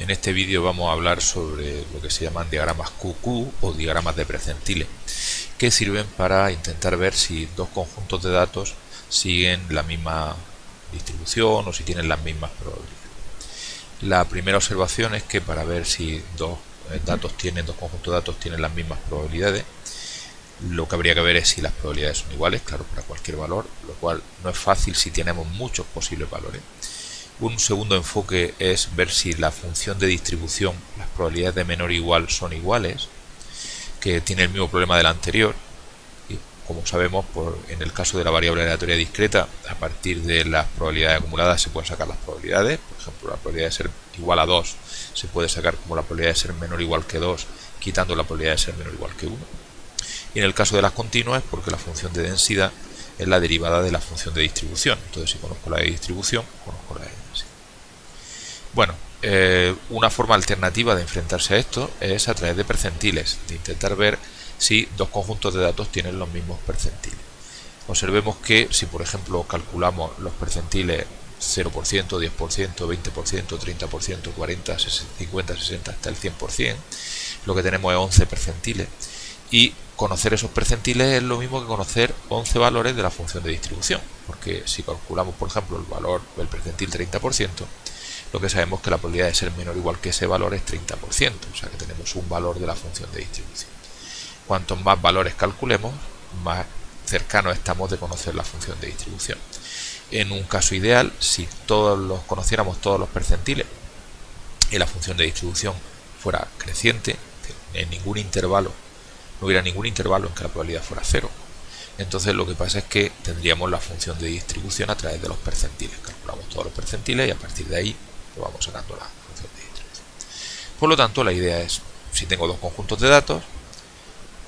En este vídeo vamos a hablar sobre lo que se llaman diagramas QQ o diagramas de percentiles, que sirven para intentar ver si dos conjuntos de datos siguen la misma distribución o si tienen las mismas probabilidades. La primera observación es que para ver si dos conjuntos de datos tienen las mismas probabilidades, lo que habría que ver es si las probabilidades son iguales, claro, para cualquier valor, lo cual no es fácil si tenemos muchos posibles valores. Un segundo enfoque es ver si la función de distribución, las probabilidades de menor o igual son iguales, que tiene el mismo problema del anterior. Y como sabemos, en el caso de la variable aleatoria discreta, a partir de las probabilidades acumuladas se pueden sacar las probabilidades. Por ejemplo, la probabilidad de ser igual a 2 se puede sacar como la probabilidad de ser menor o igual que 2, quitando la probabilidad de ser menor o igual que 1. Y en el caso de las continuas, porque la función de densidad es la derivada de la función de distribución. Entonces, si conozco la de distribución, conozco la de densidad. Bueno, una forma alternativa de enfrentarse a esto es a través de percentiles, de intentar ver si dos conjuntos de datos tienen los mismos percentiles. Observemos que si, por ejemplo, calculamos los percentiles 0%, 10%, 20%, 30%, 40%, 50%, 60% hasta el 100%, lo que tenemos es 11 percentiles. Y conocer esos percentiles es lo mismo que conocer 11 valores de la función de distribución, porque si calculamos, por ejemplo, el valor del percentil 30%, lo que sabemos es que la probabilidad de ser menor o igual que ese valor es 30%, o sea que tenemos un valor de la función de distribución. Cuantos más valores calculemos, más cercanos estamos de conocer la función de distribución. En un caso ideal, si conociéramos todos los percentiles y la función de distribución fuera creciente, en ningún intervalo, no hubiera ningún intervalo en que la probabilidad fuera 0, entonces lo que pasa es que tendríamos la función de distribución a través de los percentiles. Calculamos todos los percentiles y a partir de ahí vamos sacando la función de distribución. Por lo tanto, la idea es, si tengo dos conjuntos de datos,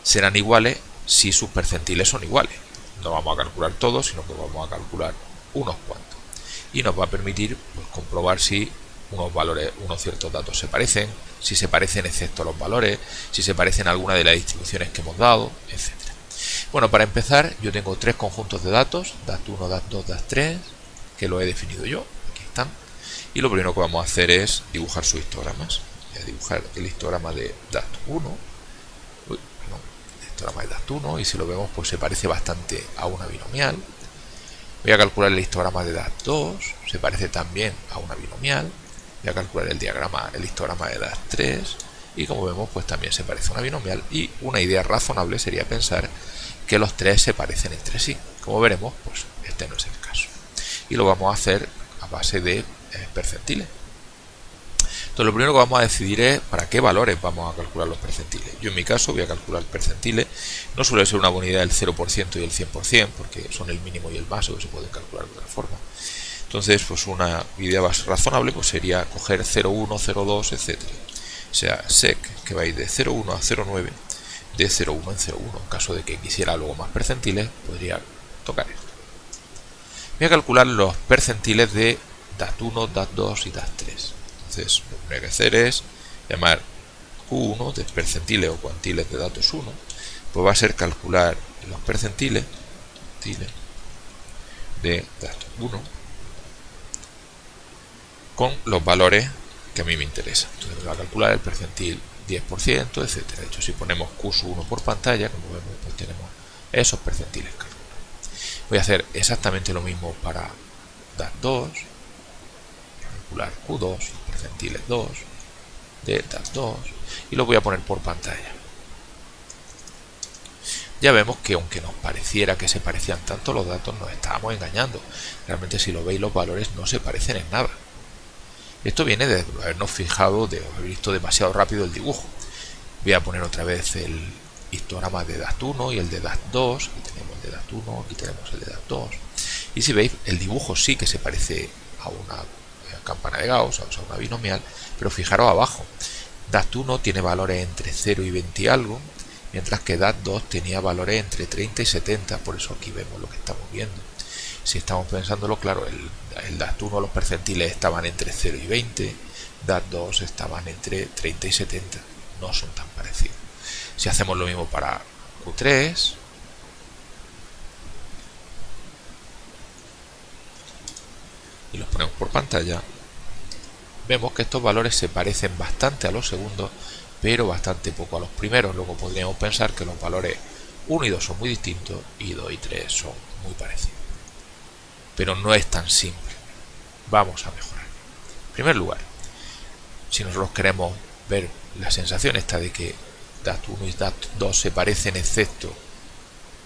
serán iguales si sus percentiles son iguales. No vamos a calcular todos, sino que vamos a calcular unos cuantos. Y nos va a permitir comprobar si unos ciertos datos se parecen, si se parecen excepto los valores, si se parecen a alguna de las distribuciones que hemos dado, etc. Bueno, para empezar, yo tengo tres conjuntos de datos, DAT1, DAT2, DAT3, que lo he definido yo, aquí están. Y lo primero que vamos a hacer es dibujar sus histogramas. Voy a dibujar el histograma de DAT1. El histograma de DAT1, y si lo vemos, pues se parece bastante a una binomial. Voy a calcular el histograma de DAT2, se parece también a una binomial. Voy a calcular el histograma de DAT3, y como vemos, pues también se parece a una binomial. Y una idea razonable sería pensar que los tres se parecen entre sí. Como veremos, pues este no es el caso. Y lo vamos a hacer a base de percentiles. Entonces lo primero que vamos a decidir es para qué valores vamos a calcular los percentiles. Yo en mi caso voy a calcular percentiles. No suele ser una buena idea el 0% y el 100%, porque son el mínimo y el máximo que se pueden calcular de otra forma. Entonces, pues una idea más razonable pues sería coger 0,1, 0,2, etc. O sea, sec, que va a ir de 0,1 a 0,9, de 0,1 en 0,1. En caso de que quisiera luego más percentiles, podría tocar esto. Voy a calcular los percentiles de DAT1, DAT2 y DAT3. Entonces, lo que hay que hacer es llamar Q1 de percentiles o cuantiles de datos 1, pues va a ser calcular los percentiles de datos 1 con los valores que a mí me interesan. Entonces me va a calcular el percentil 10%, etc. De hecho, si ponemos Q1 por pantalla, como vemos, pues tenemos esos percentiles calculados. Voy a hacer exactamente lo mismo para DAT2, calcular Q2, percentiles 2 de DAT2, y lo voy a poner por pantalla. Ya vemos que aunque nos pareciera que se parecían tanto los datos, nos estábamos engañando. Realmente, si lo veis, los valores no se parecen en nada. Esto viene de habernos fijado, de haber visto demasiado rápido el dibujo. Voy a poner otra vez el histograma de DAT1 y el de DAT2. Aquí tenemos el de DAT1, aquí tenemos el de DAT2. Y si veis, el dibujo sí que se parece a una campana de Gauss, o sea, una binomial, pero fijaros abajo. DAT1 tiene valores entre 0 y 20 y algo, mientras que DAT2 tenía valores entre 30 y 70, por eso aquí vemos lo que estamos viendo. Si estamos pensándolo, claro, el DAT1 los percentiles estaban entre 0 y 20, DAT2 estaban entre 30 y 70, no son tan parecidos. Si hacemos lo mismo para Q3, y los ponemos por pantalla, vemos que estos valores se parecen bastante a los segundos, pero bastante poco a los primeros. Luego podríamos pensar que los valores 1 y 2 son muy distintos y 2 y 3 son muy parecidos. Pero no es tan simple. Vamos a mejorar. En primer lugar, si nosotros queremos ver la sensación esta de que DAT1 y DAT2 se parecen excepto,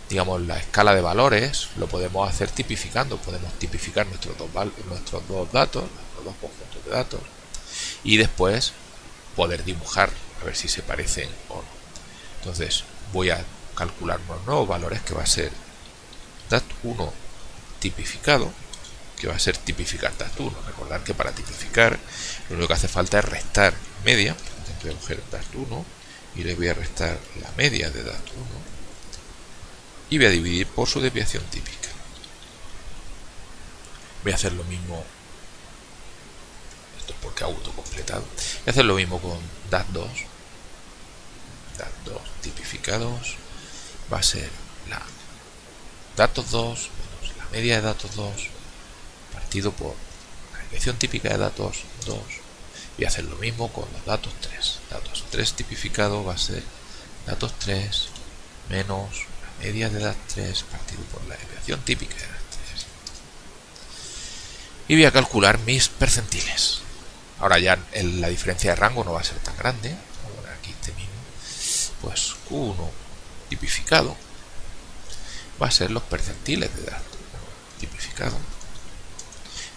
digamos, la escala de valores, lo podemos hacer tipificando. Podemos tipificar nuestros dos datos, los dos conjuntos de datos, y después poder dibujar a ver si se parecen o no. Entonces voy a calcular unos nuevos valores que va a ser DAT1 tipificado, que va a ser tipificar DAT1. Recordar que para tipificar lo único que hace falta es restar media. Voy a coger DAT1 y le voy a restar la media de DAT1 y voy a dividir por su desviación típica. Voy a hacer lo mismo, esto es porque ha autocompletado. Voy a hacer lo mismo con DAT2. DAT2 tipificados va a ser la datos 2 menos la media de datos 2 partido por la desviación típica de datos 2. Voy a hacer lo mismo con los datos 3. Datos 3 tipificado va a ser datos 3 menos la media de datos 3 partido por la desviación típica de datos 3. Y voy a calcular mis percentiles. Ahora ya la diferencia de rango no va a ser tan grande. Ahora aquí este mismo, pues Q1 tipificado va a ser los percentiles de datos tipificado.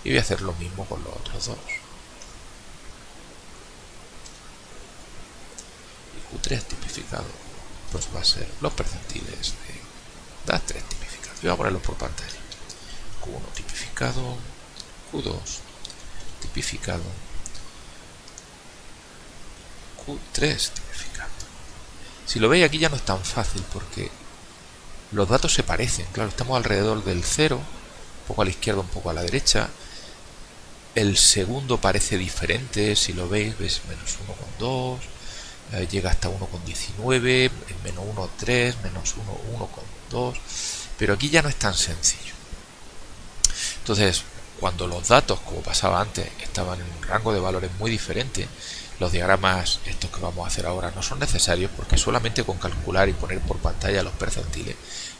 Y voy a hacer lo mismo con los otros dos. Q3 tipificado, pues va a ser los percentiles de DAT3 tipificado. Y voy a ponerlos por pantalla. Q1 tipificado, Q2 tipificado, Q3 tipificado. Si lo veis aquí ya no es tan fácil porque los datos se parecen. Claro, estamos alrededor del 0, un poco a la izquierda, un poco a la derecha. El segundo parece diferente, si lo veis, ves menos 1,2. Llega hasta 1,19, menos 1,3, menos 1,2, pero aquí ya no es tan sencillo. Entonces, cuando los datos, como pasaba antes, estaban en un rango de valores muy diferente, los diagramas, estos que vamos a hacer ahora, no son necesarios porque solamente con calcular y poner por pantalla los percentiles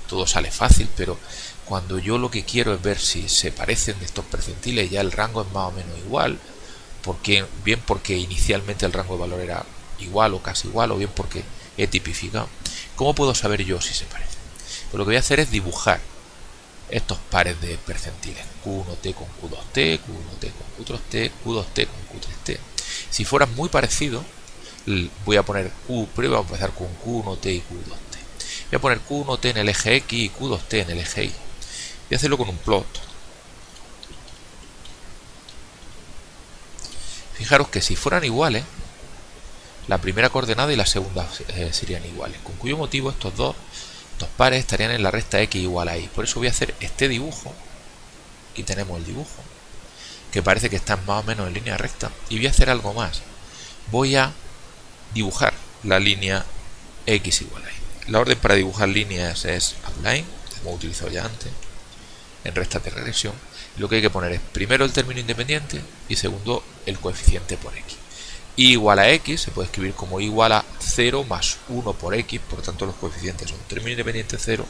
todo sale fácil, pero cuando yo lo que quiero es ver si se parecen de estos percentiles, ya el rango es más o menos igual, bien porque inicialmente el rango de valor era igual o casi igual, o bien porque he tipificado. ¿Cómo puedo saber yo si se parecen? Pues lo que voy a hacer es dibujar estos pares de percentiles, Q1T con Q2T, Q1T con Q3T, Q2T con Q3T. Si fueran muy parecidos, voy a poner Q, vamos a empezar con Q1T y Q2T. Voy a poner Q1T en el eje X y Q2T en el eje Y. Voy a hacerlo con un plot. Fijaros que si fueran iguales, la primera coordenada y la segunda serían iguales, con cuyo motivo estos dos pares estarían en la recta X igual a Y. Por eso voy a hacer este dibujo. Aquí tenemos el dibujo, que parece que están más o menos en línea recta. Y voy a hacer algo más. Voy a dibujar la línea X igual a Y. La orden para dibujar líneas es upline, que hemos utilizado ya antes, en rectas de regresión. Lo que hay que poner es primero el término independiente y segundo el coeficiente por X. Y igual a X se puede escribir como igual a 0 más 1 por X, por lo tanto los coeficientes son término independiente 0,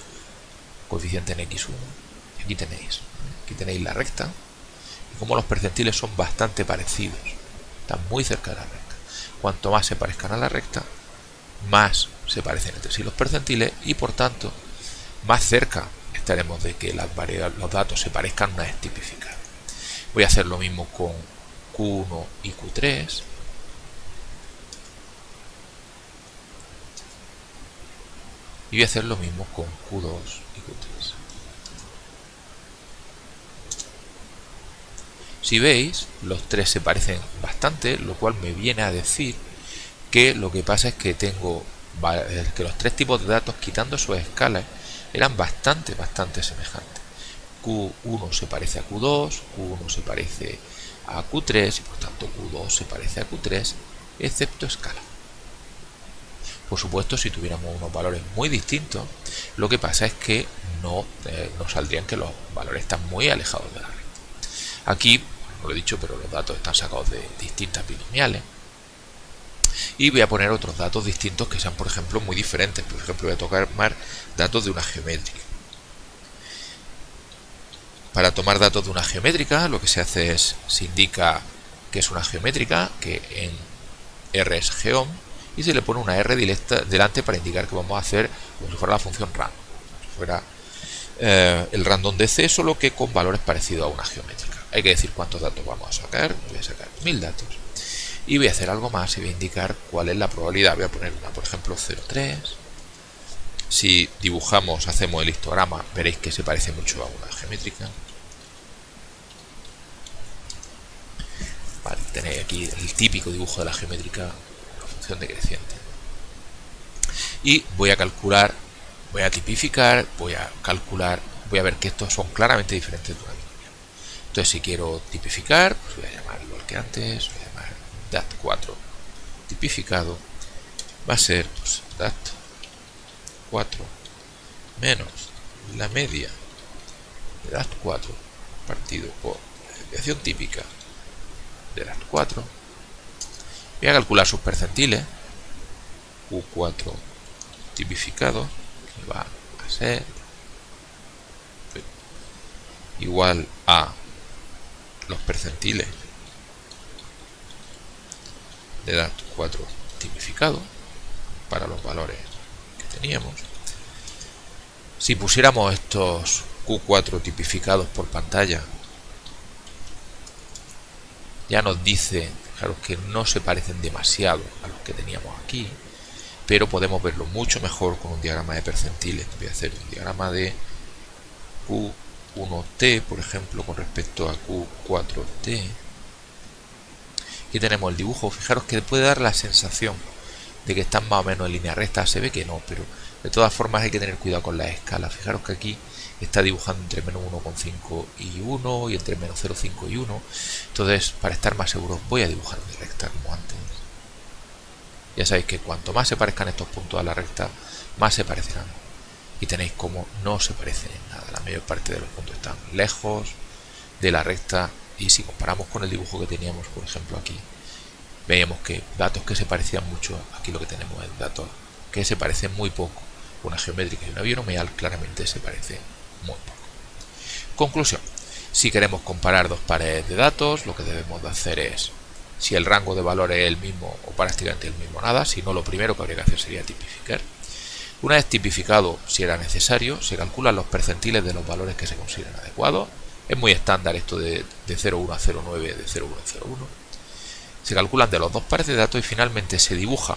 coeficiente en X1. Y aquí tenéis la recta, y como los percentiles son bastante parecidos, están muy cerca de la recta. Cuanto más se parezcan a la recta, más se parecen entre sí los percentiles y por tanto más cerca estaremos de que los datos se parezcan una vez tipificados. Voy a hacer lo mismo con Q1 y Q3. Y voy a hacer lo mismo con Q2 y Q3. Si veis, los tres se parecen bastante, lo cual me viene a decir que lo que pasa es que tengo que los tres tipos de datos, quitando sus escalas, eran bastante semejantes. Q1 se parece a Q2, Q1 se parece a Q3 y por tanto Q2 se parece a Q3, excepto escala. Por supuesto, si tuviéramos unos valores muy distintos, lo que pasa es que no nos saldrían que los valores están muy alejados de la recta. Aquí no lo he dicho, pero los datos están sacados de distintas binomiales. Y voy a poner otros datos distintos que sean, por ejemplo, muy diferentes. Por ejemplo, voy a tomar datos de una geométrica. Para tomar datos de una geométrica, lo que se hace es, se indica que es una geométrica, que en R es geom, y se le pone una R directa delante para indicar que vamos a hacer como si fuera la función random, como si fuera el random de C, solo que con valores parecidos a una geométrica. Hay que decir cuántos datos vamos a sacar. Voy a sacar 1000 datos. Y voy a hacer algo más y voy a indicar cuál es la probabilidad. Voy a poner una, por ejemplo, 0,3. Si dibujamos, hacemos el histograma, veréis que se parece mucho a una geométrica. Vale, tenéis aquí el típico dibujo de la geométrica, la función decreciente. Y voy a calcular, voy a tipificar, voy a calcular, voy a ver que estos son claramente diferentes de una binomial. Entonces, si quiero tipificar, pues voy a llamar igual que antes, voy a llamar DAT4 tipificado. Va a ser pues, DAT4 menos la media de DAT4 partido por la desviación típica de DAT4. Voy a calcular sus percentiles. Q4 tipificado, que va a ser igual a los percentiles de DAT4 tipificado para los valores que teníamos. Si pusiéramos estos Q4 tipificados por pantalla, ya nos dice, fijaros, que no se parecen demasiado a los que teníamos aquí, pero podemos verlo mucho mejor con un diagrama de percentiles. Voy a hacer un diagrama de Q1T, por ejemplo, con respecto a Q4T. Aquí tenemos el dibujo. Fijaros que puede dar la sensación de que están más o menos en línea recta. Se ve que no, pero de todas formas hay que tener cuidado con la escala. Fijaros que aquí está dibujando entre menos 1,5 y 1 y entre menos 0,5 y 1. Entonces, para estar más seguros, voy a dibujar mi recta como antes. Ya sabéis que cuanto más se parezcan estos puntos a la recta, más se parecerán. Y tenéis como no se parecen en nada. La mayor parte de los puntos están lejos de la recta. Y si comparamos con el dibujo que teníamos, por ejemplo, aquí, veíamos que datos que se parecían mucho, aquí lo que tenemos es datos que se parecen muy poco. Una geométrica y una binomial claramente se parecen muy poco. Conclusión: si queremos comparar dos pares de datos, lo que debemos de hacer es, si el rango de valores es el mismo o prácticamente el mismo, nada. Si no, lo primero que habría que hacer sería tipificar. Una vez tipificado, si era necesario, se calculan los percentiles de los valores que se consideran adecuados. Es muy estándar esto de 0,1 a 0,9, de 0,1 a 0,1. Se calculan de los dos pares de datos y finalmente se dibuja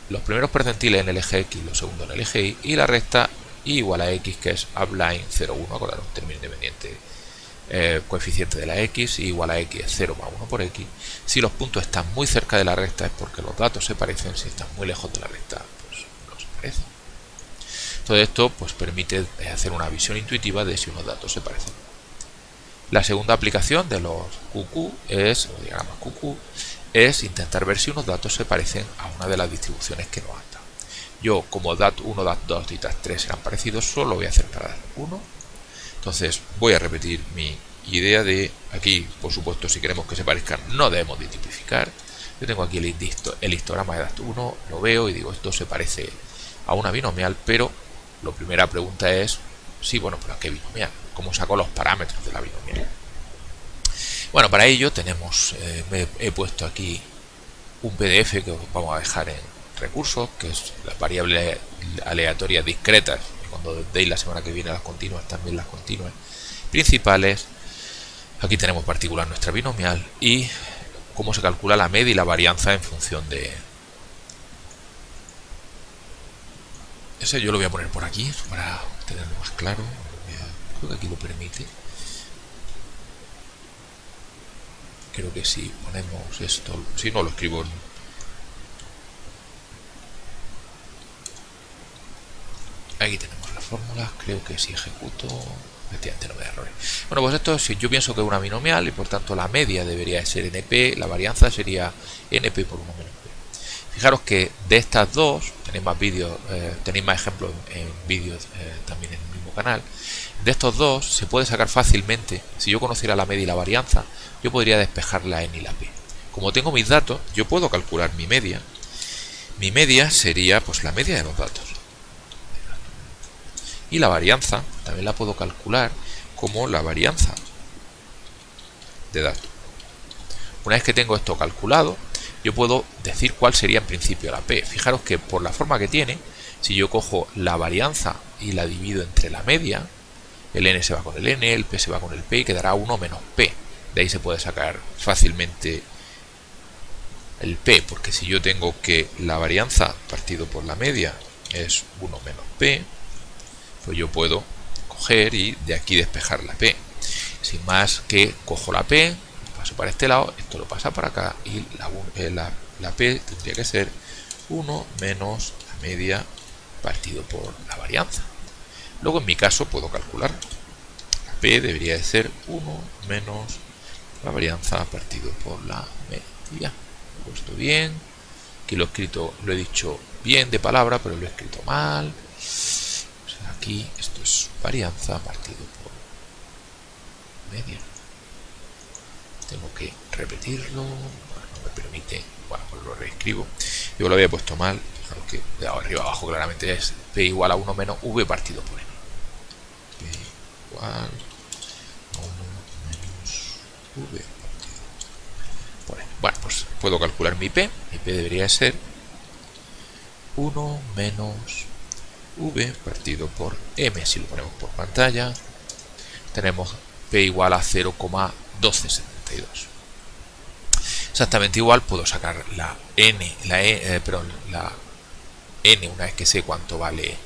los primeros percentiles en el eje X y los segundos en el eje Y, y la recta Y igual a X, que es upline 0,1, acordar un término independiente, coeficiente de la X, y igual a X es 0 más 1 por X. Si los puntos están muy cerca de la recta es porque los datos se parecen. Si están muy lejos de la recta, pues no se parecen. Todo esto pues permite hacer una visión intuitiva de si unos datos se parecen. La segunda aplicación de los QQ es, los diagramas QQ, es intentar ver si unos datos se parecen a una de las distribuciones que nos han dado. Yo, como DAT1, DAT2 y DAT3 serán parecidos, solo voy a hacer para DAT1. Entonces voy a repetir mi idea de aquí. Por supuesto, si queremos que se parezcan, no debemos de tipificar. Yo tengo aquí el histograma de DAT1, lo veo y digo, esto se parece a una binomial, pero la primera pregunta es, sí, bueno, pero ¿a qué binomial? ¿Cómo saco los parámetros de la binomial? Bueno, para ello tenemos, he puesto aquí un PDF que os vamos a dejar en recursos, que es las variables aleatorias discretas. Y cuando deis la semana que viene las continuas, también las continuas principales. Aquí tenemos particular nuestra binomial y cómo se calcula la media y la varianza en función de... Ese yo lo voy a poner por aquí para tenerlo más claro. Creo que aquí lo permite. Creo que si ponemos esto, si no lo escribo en... Aquí tenemos las fórmulas. Creo que si ejecuto, efectivamente no me da errores. Bueno, pues esto, si yo pienso que es una binomial y por tanto la media debería ser NP, la varianza sería NP por 1 menos P. Fijaros que de estas dos, tenéis más vídeos, tenéis más ejemplos en vídeos también en el mismo canal. De estos dos se puede sacar fácilmente. Si yo conociera la media y la varianza, yo podría despejar la n y la p. Como tengo mis datos, yo puedo calcular mi media. Mi media sería pues la media de los datos. Y la varianza también la puedo calcular como la varianza de datos. Una vez que tengo esto calculado, yo puedo decir cuál sería en principio la p. Fijaros que por la forma que tiene, si yo cojo la varianza y la divido entre la media, el n se va con el n, el p se va con el p y quedará 1 menos p. De ahí se puede sacar fácilmente el p, porque si yo tengo que la varianza partido por la media es 1 menos p, pues yo puedo coger y de aquí despejar la p. Sin más que cojo la p, paso para este lado, esto lo pasa para acá y la p tendría que ser 1 menos la media partido por la varianza. Luego en mi caso puedo calcular. La p debería de ser 1 menos la varianza partido por la media. Lo he puesto bien. Aquí lo he escrito, lo he dicho bien de palabra, pero lo he escrito mal. O sea, aquí esto es varianza partido por media. Tengo que repetirlo. Bueno, no me permite. Bueno, pues lo reescribo. Yo lo había puesto mal. Fijaros que de arriba abajo claramente es p igual a 1 menos v partido por n. P igual a 1 menos v partido por n. Bueno, pues puedo calcular mi p. Mi p debería ser 1 menos v partido por m. Si lo ponemos por pantalla, tenemos p igual a 0,1272. Exactamente igual puedo sacar la n, la n una vez que sé cuánto vale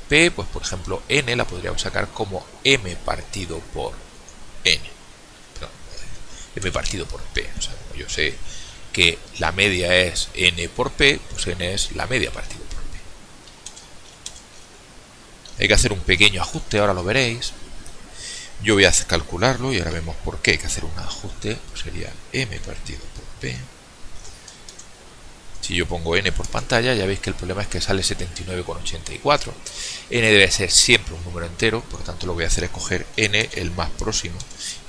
p, pues por ejemplo n la podríamos sacar como m partido por n, perdón, m partido por p. O sea, como yo sé que la media es n por p, pues n es la media partido por p. Hay que hacer un pequeño ajuste, ahora lo veréis. Yo voy a calcularlo y ahora vemos por qué hay que hacer un ajuste. Pues sería m partido por p. Si yo pongo n por pantalla, ya veis que el problema es que sale 79,84. N debe ser siempre un número entero, por lo tanto lo que voy a hacer es coger n el más próximo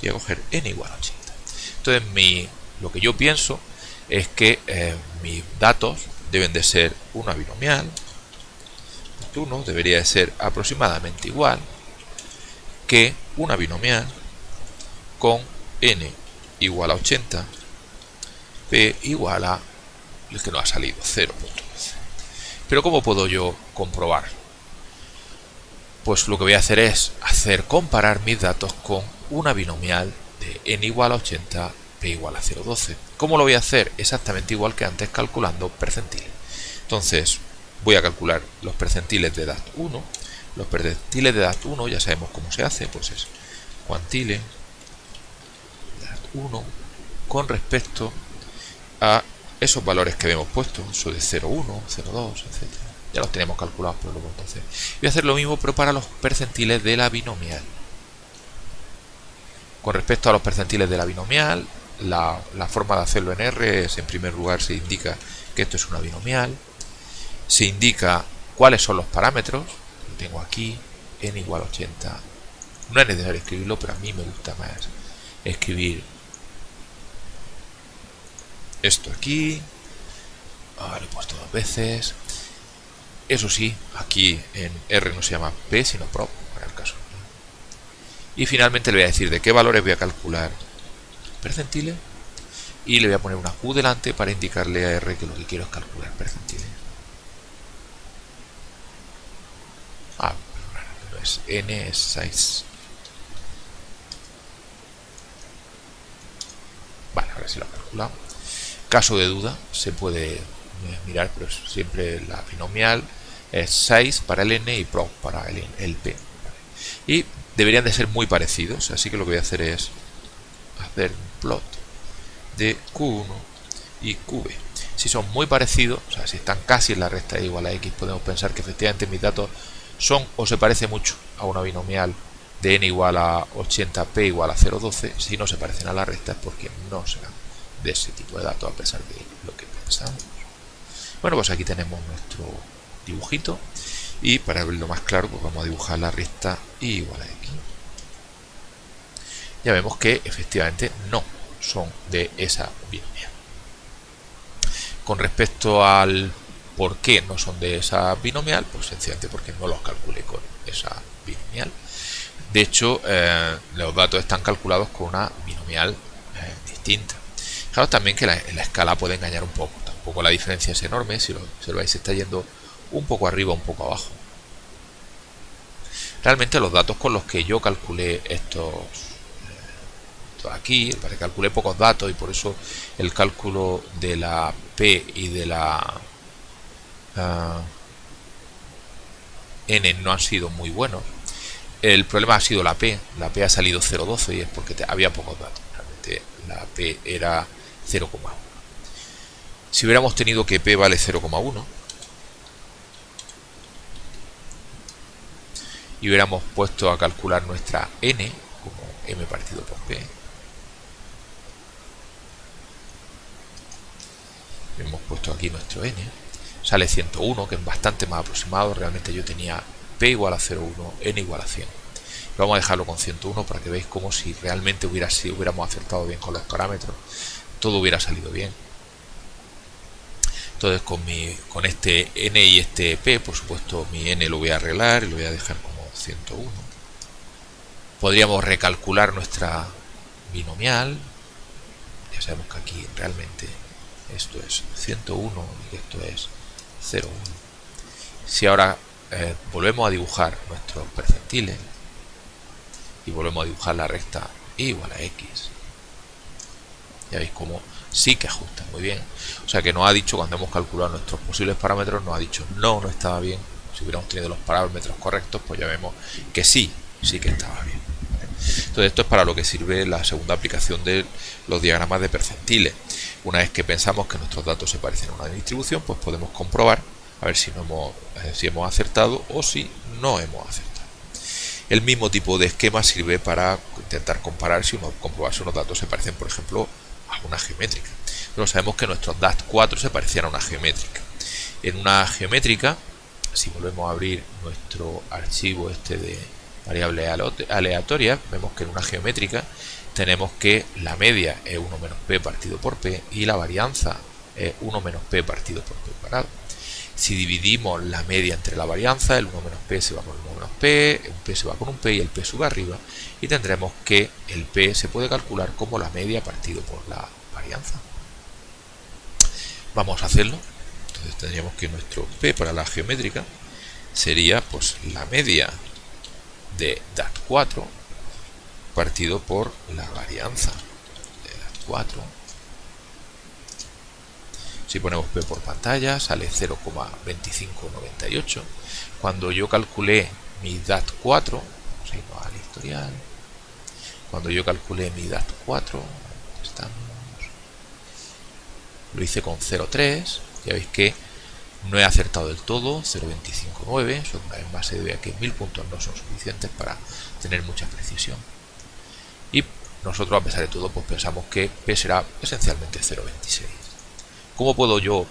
y voy a coger n igual a 80. Entonces lo que yo pienso es que mis datos deben de ser una binomial. 1 debería de ser aproximadamente igual que una binomial con n igual a 80, p igual a el que nos ha salido, 0.12. Pero ¿cómo puedo yo comprobar? Pues lo que voy a hacer es comparar mis datos con una binomial de n igual a 80, p igual a 0.12. ¿Cómo lo voy a hacer? Exactamente igual que antes calculando percentiles. Entonces voy a calcular los percentiles de DAT1. Los percentiles de DAT1 ya sabemos cómo se hace, pues es cuantile DAT1 con respecto a esos valores que habíamos puesto, eso de 0,1, 0,2, etc. Ya los tenemos calculados, pero luego entonces voy a hacer lo mismo, pero para los percentiles de la binomial. Con respecto a los percentiles de la binomial, la forma de hacerlo en R es, en primer lugar, se indica que esto es una binomial, se indica cuáles son los parámetros. Lo tengo aquí, n igual a 80. No es necesario escribirlo, pero a mí me gusta más escribir esto aquí. Lo he puesto dos veces. Eso sí, aquí en R no se llama P, sino prop, para el caso. Y finalmente le voy a decir de qué valores voy a calcular percentiles. Y le voy a poner una Q delante para indicarle a R que lo que quiero es calcular percentiles. No es N, es 6. Vale, ahora sí lo he calculado. Caso de duda, se puede mirar, pero siempre la binomial es 6 para el n y prop para el p. Y deberían de ser muy parecidos, así que lo que voy a hacer es hacer un plot de q1 y qb. Si son muy parecidos, o sea, si están casi en la recta e igual a x, podemos pensar que efectivamente mis datos son o se parece mucho a una binomial de n igual a 80, p igual a 0,12. Si no se parecen a la recta es porque no serán de ese tipo de datos, a pesar de lo que pensamos. Bueno, pues aquí tenemos nuestro dibujito y para verlo más claro pues vamos a dibujar la recta y igual a x. Ya vemos que efectivamente no son de esa binomial. Con respecto al por qué no son de esa binomial, pues sencillamente porque no los calculé con esa binomial. De hecho, los datos están calculados con una binomial distinta. Claro, también que en la escala puede engañar un poco. Tampoco la diferencia es enorme. Si lo observáis, se está yendo un poco arriba, un poco abajo. Realmente los datos con los que yo calculé estos aquí, calculé pocos datos y por eso el cálculo de la P y de la N no han sido muy buenos. El problema ha sido la P ha salido 0,12 y es porque había pocos datos. Realmente la P era 0,1. Si hubiéramos tenido que P vale 0,1 y hubiéramos puesto a calcular nuestra N como M partido por P, hemos puesto aquí nuestro N, sale 101, que es bastante más aproximado. Realmente yo tenía P igual a 0,1, N igual a 100. Vamos a dejarlo con 101 para que veáis como si realmente hubiéramos acertado bien con los parámetros, todo hubiera salido bien. Entonces con este N y este P, por supuesto mi N lo voy a arreglar y lo voy a dejar como 101. Podríamos recalcular nuestra binomial. Ya sabemos que aquí realmente esto es 101 y esto es 0,1. Si ahora volvemos a dibujar nuestros percentiles y volvemos a dibujar la recta igual a x, ya veis como sí que ajusta muy bien. O sea que nos ha dicho, cuando hemos calculado nuestros posibles parámetros, nos ha dicho no estaba bien. Si hubiéramos tenido los parámetros correctos, pues ya vemos que sí que estaba bien. Entonces esto es para lo que sirve la segunda aplicación de los diagramas de percentiles. Una vez que pensamos que nuestros datos se parecen a una distribución, pues podemos comprobar a ver si hemos acertado o si no hemos acertado. El mismo tipo de esquema sirve para intentar comprobar si unos datos se parecen, por ejemplo, a una geométrica. Pero sabemos que nuestros DAT4 se parecían a una geométrica. En una geométrica, si volvemos a abrir nuestro archivo de variable aleatoria, vemos que en una geométrica tenemos que la media es 1 menos P partido por P y la varianza es 1 menos P partido por P cuadrado. Si dividimos la media entre la varianza, el 1 menos P se va con el 1 menos P, un P se va con un P y el P sube arriba, y tendremos que el P se puede calcular como la media partido por la varianza. Vamos a hacerlo. Entonces tendríamos que nuestro P para la geométrica sería pues la media de DAT4 partido por la varianza de DAT4. Si ponemos P por pantalla sale 0,2598. Cuando yo calculé mi DAT4, vamos a irnos al historial. Cuando yo calculé mi DAT4, lo hice con 0,3. Ya veis que no he acertado del todo, 0,259. Eso una vez más se debe a que 1000 puntos no son suficientes para tener mucha precisión. Y nosotros, a pesar de todo, pues pensamos que P será esencialmente 0,26. ¿Cómo puedo yo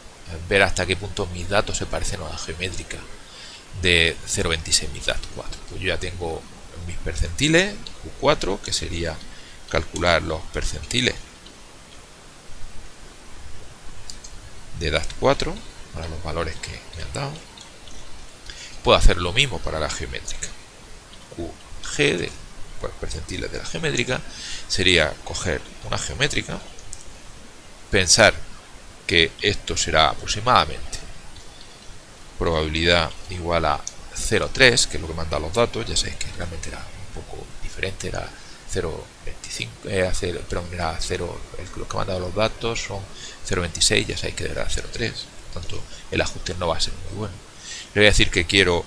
ver hasta qué punto mis datos se parecen a la geométrica de 0,26 mis DAT4? Pues yo ya tengo mis percentiles, Q4, que sería calcular los percentiles de DAT4 para los valores que me han dado. Puedo hacer lo mismo para la geométrica. QG de percentiles de la geométrica sería coger una geométrica, pensar que esto será aproximadamente probabilidad igual a 0,3, que es lo que me han dado los datos. Ya sabéis que realmente era un poco diferente, era 0,25, era 0, los que me han dado los datos son 0,26, ya sabéis que era 0,3, por tanto el ajuste no va a ser muy bueno. Le voy a decir que quiero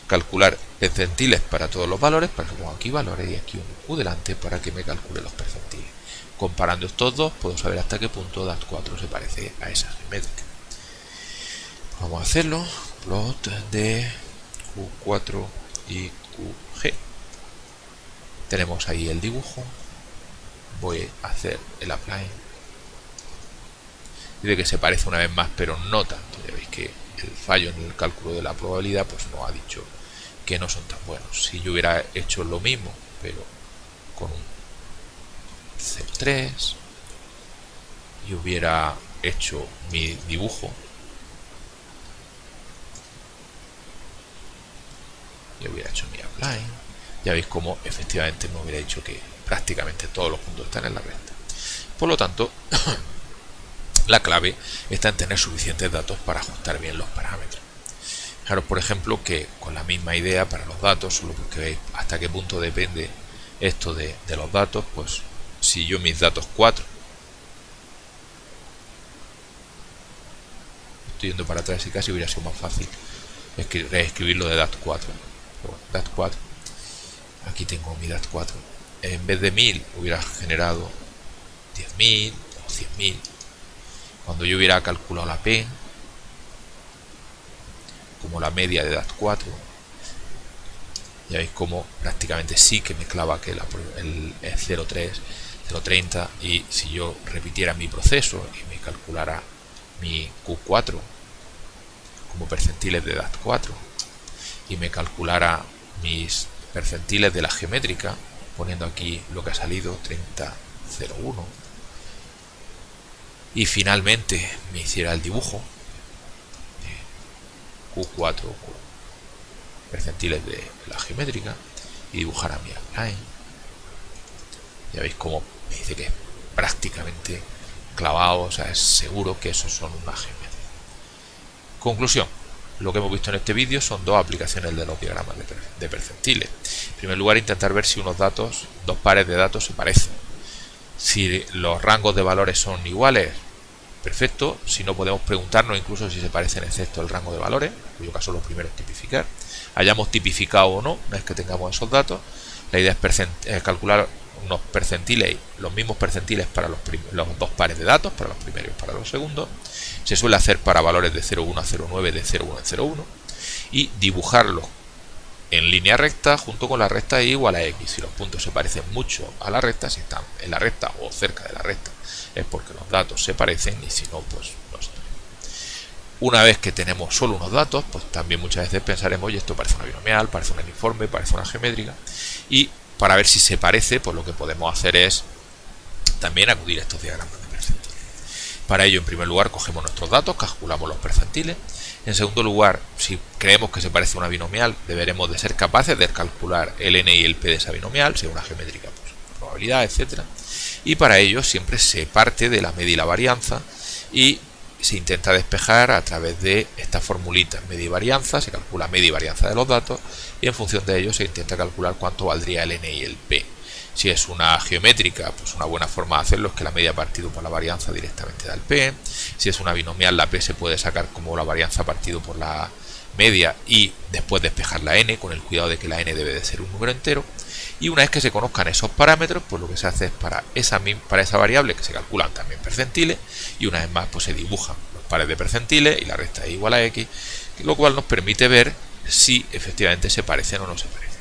calcular percentiles para todos los valores, para que pongo aquí valores y aquí un Q delante para que me calcule los percentiles. Comparando estos dos puedo saber hasta qué punto DAT4 se parece a esa geométrica. Vamos a hacerlo. Plot de Q4 y QG. Tenemos ahí el dibujo. Voy a hacer el apply. y de que se parece una vez más, pero no tanto. Ya veis que el fallo en el cálculo de la probabilidad pues nos ha dicho que no son tan buenos. Si yo hubiera hecho lo mismo, pero con un 0,3 y hubiera hecho mi dibujo, y hubiera hecho mi outline, ya veis cómo efectivamente me hubiera dicho que prácticamente todos los puntos están en la recta. Por lo tanto, la clave está en tener suficientes datos para ajustar bien los parámetros. Fijaros, por ejemplo, que con la misma idea para los datos, solo porque veis hasta qué punto depende esto de los datos, pues si yo mis datos 4, estoy yendo para atrás y casi hubiera sido más fácil reescribirlo de DAT4. Bueno, DAT4, aquí tengo mi DAT4, en vez de 1000 hubiera generado 10.000 o 100.000. Cuando yo hubiera calculado la P como la media de DAT4, ya veis como prácticamente sí que me clava que el 0,3, 0,30, y si yo repitiera mi proceso y me calculara mi Q4 como percentiles de DAT4 y me calculara mis percentiles de la geométrica, poniendo aquí lo que ha salido, 30,01, y finalmente me hiciera el dibujo de Q4 percentiles de la geométrica y dibujara mi outline, ya veis cómo me dice que es prácticamente clavado, o sea, es seguro que esos son una geometría. Conclusión: lo que hemos visto en este vídeo son dos aplicaciones de los diagramas de percentiles. En primer lugar, intentar ver si unos datos, dos pares de datos se parecen. Si los rangos de valores son iguales, perfecto. Si no, podemos preguntarnos incluso si se parecen excepto el rango de valores, en cuyo caso lo primero es tipificar. Hayamos tipificado o no, una vez que tengamos esos datos, la idea es calcular unos percentiles, los mismos percentiles para los dos pares de datos, para los primeros y para los segundos. Se suele hacer para valores de 0,1 a 0,9, de 0,1 en 0,1, y dibujarlos en línea recta junto con la recta igual a x. Si los puntos se parecen mucho a la recta, si están en la recta o cerca de la recta, es porque los datos se parecen, y si no, pues no están. Una vez que tenemos solo unos datos, pues también muchas veces pensaremos, oye, esto parece una binomial, parece un uniforme, parece una geométrica, y para ver si se parece, pues lo que podemos hacer es también acudir a estos diagramas de percentiles. Para ello, en primer lugar, cogemos nuestros datos, calculamos los percentiles. En segundo lugar, si creemos que se parece a una binomial, deberemos de ser capaces de calcular el n y el p de esa binomial, sea una geométrica, pues probabilidad, etcétera. Y para ello siempre se parte de la media y la varianza y se intenta despejar a través de estas formulitas: media y varianza, se calcula media y varianza de los datos, y en función de ello se intenta calcular cuánto valdría el n y el p. Si es una geométrica, pues una buena forma de hacerlo es que la media partido por la varianza directamente da el p. Si es una binomial, la p se puede sacar como la varianza partido por la media y después despejar la n, con el cuidado de que la n debe de ser un número entero. Y una vez que se conozcan esos parámetros, pues lo que se hace es para esa variable, que se calculan también percentiles, y una vez más pues se dibujan los pares de percentiles y la recta es igual a x, lo cual nos permite ver si efectivamente se parecen o no se parecen.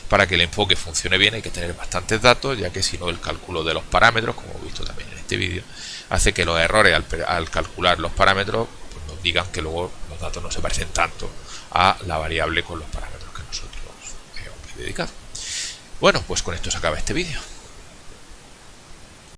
Para que el enfoque funcione bien hay que tener bastantes datos, ya que si no, el cálculo de los parámetros, como hemos visto también en este vídeo, hace que los errores al calcular los parámetros pues nos digan que luego los datos no se parecen tanto a la variable con los parámetros que nosotros hemos dedicado. Bueno, pues con esto se acaba este vídeo.